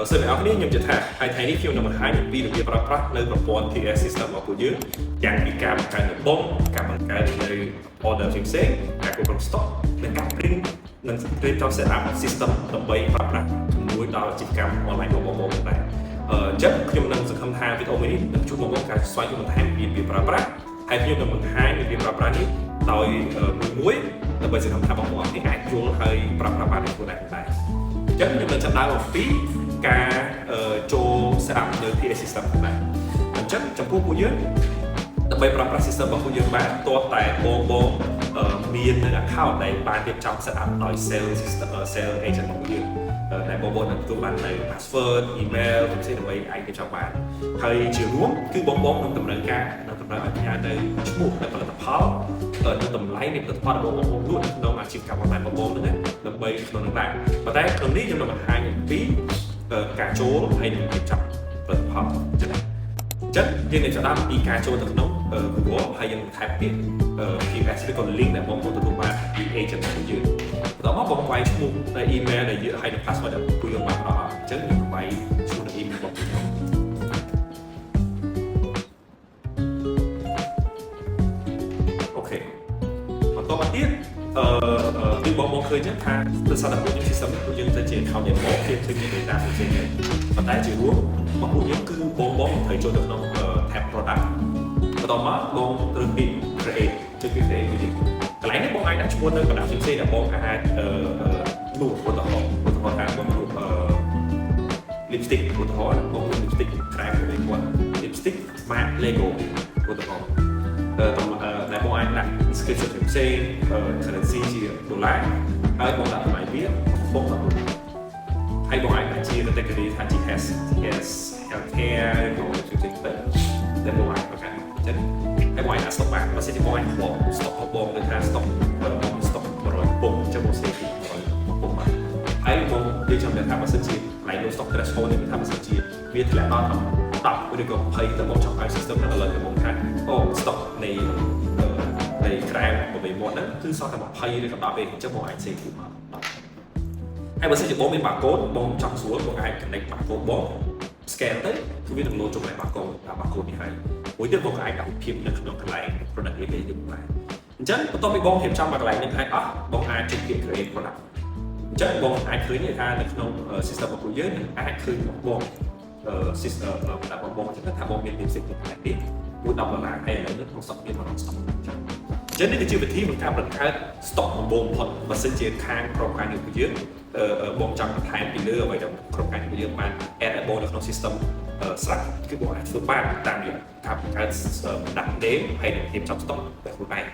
ส่วนในอันนี้ยังจะถ่ายไทยนี่คิวนำมาให้ปีหรือปีประปรในประปอน TS system ของผู้ยืมอย่างมีการการบ่มการบังการใน order ฟิล์มเซ็งการควบคุมสต็อกในการปริ้นนั่นเรียกว่า setup system ต่อไปปรับนะด้วยดาวจิตกรรมออนไลน์ของบ่มได้จับคิวนั่งสังคมทางวิดีโอนี้นั่งชุดบ่มการสอนคิวมันให้ปีประปรให้คิวนั่งมันให้ปีประปรนี้โดยมุ้ยต่อไปสังคมทางบ่มที่อาจจะให้ประปรในตัวไหนได้จับคิวนั่งจับได้ว่าปีការចូលស្រាប់នៅ PA system ដែរអញ្ចឹងចំពោះពួកយើងដើម្បីប្រើប្រាស់ system របស់ពួកយើងបានទាល់តែបងមាននៅ account ដែលបានរៀបចំ set up ដោយ sales system sales agent របស់យើងដែលបងនឹងទទួលបាននៅ password email ផ្សេងៗដើម្បីអាចរៀបចំបានហើយជារួមគឺបងនឹងតម្រូវការនៅតម្រូវឲ្យផ្ញើនៅឈ្មោះនៃផលិតផលនៅតម្លៃនៃផលិតផលរបស់បងលក់ក្នុងអាជីវកម្មអនឡាញបងហ្នឹងដើម្បីក្នុងនោះដែរប៉ុន្តែក្នុងនេះខ្ញុំនឹងបង្ហាញអំពីការចូលហើយនឹងរៀបចំផលិតផលចឹងយើងនឹងចាប់ដើមពីការចូលទៅក្នុង Google ហើយយើងថែមពាក្យ PPS ឬក៏ link ដែលបងប្អូនទទួលបានពី agent របស់យើងបន្ទាប់មកបងវាយឈ្មោះនៃ email ដែលយើងហើយនឹង password ដែលពួកយើងបានផ្ដល់អញ្ចឹងយើងវាយឈ្មោះនៃ email របស់ពួកយើងអូខេបន្តមកទៀតពីបងឃើញចឹងថាដោយសារតែពួកយើង system ពួកយើងទៅជា account ដែលមកគេឃើញមាន data ផ្សេងៗប៉ុន្តែជារួមមកពួកយើងគឺបងត្រូវចូលទៅក្នុង tab product បន្ទាប់មកបងត្រូវពី create ចុចពី create វិញកន្លែងនេះបងអាចដាក់ឈ្មោះនៅបណ្ដាផ្សេងៗដែលបងអាចលក់ឧទាហរណ៍ថាបងលក់ lipstick ឧទាហរណ៍បងលក់ lipstick ក្រែមមួយគាត់ lipstick smart Lego ឧទាហរណ៍ដែលបងអាចដាក់ description ផ្សេង currency ជាដុល្លារហើយបងដាក់តម្លៃវាបងដាក់ហើយបងអាចដាក់ជា category ថា GS healthcare ឬក៏ផ្សេងៗទៅដែលបងអាចប្រកាសអញ្ចឹងហើយបងអាចដាក់ stock បានបើសិនជាបងអាចបក stock របស់បងដូចថា stock 100ពងអញ្ចឹងបងសេពី100ពងបានហើយបងនិយាយចាំថាបើសិនជាកន្លែង stock threshold នេះថាបើសិនជាវាធ្លាក់ដល់10ឬក៏20ទៅបងចង់ឲ្យ system ហ្នឹងឥឡូវបងថាអូ stock នៃក្រែម8មាត់ហ្នឹងគឺសល់តែ20ឬក៏10ទេអញ្ចឹងបងអាចសេពីមកហើយបើសិនជាបងមាន barcode បងចង់ស្រួលបងអាច connect barcode បង scan ទៅគឺវានឹងលោតចូលក្នុង barcode ដាក់ barcode នេះហើយមួយទៀតបងអាចដាក់រូបភាពនៅក្នុងកន្លែង product image នេះបានអញ្ចឹងបន្ទាប់ពីបងរៀបចំមកកន្លែងនេះហើយអស់បងអាចចុចពាក្យ create product អញ្ចឹងបងអាចឃើញថានៅក្នុង system របស់យើងនឹងអាចឃើញបង system របស់បងអញ្ចឹងថាបងមាន lipstick នេះមួយ$10ហើយឥឡូវនេះក្នុង stock មាន100 stock អញ្ចឹងនេះគឺជាវិធីក្នុងការបង្កើត stock ដំបូងបំផុតបើសិនជាខាងក្រុមការងាររបស់យើងបងចង់បន្ថែមពីលើអ្វីដែលក្រុមការងាររបស់យើងបាន add ឲ្យបងនៅក្នុង system ស្រាប់គឺបងអាចធ្វើបានតាមរយៈការបង្កើតដាក់ name ហើយនឹងរៀបចំ stock តែខ្លួនឯង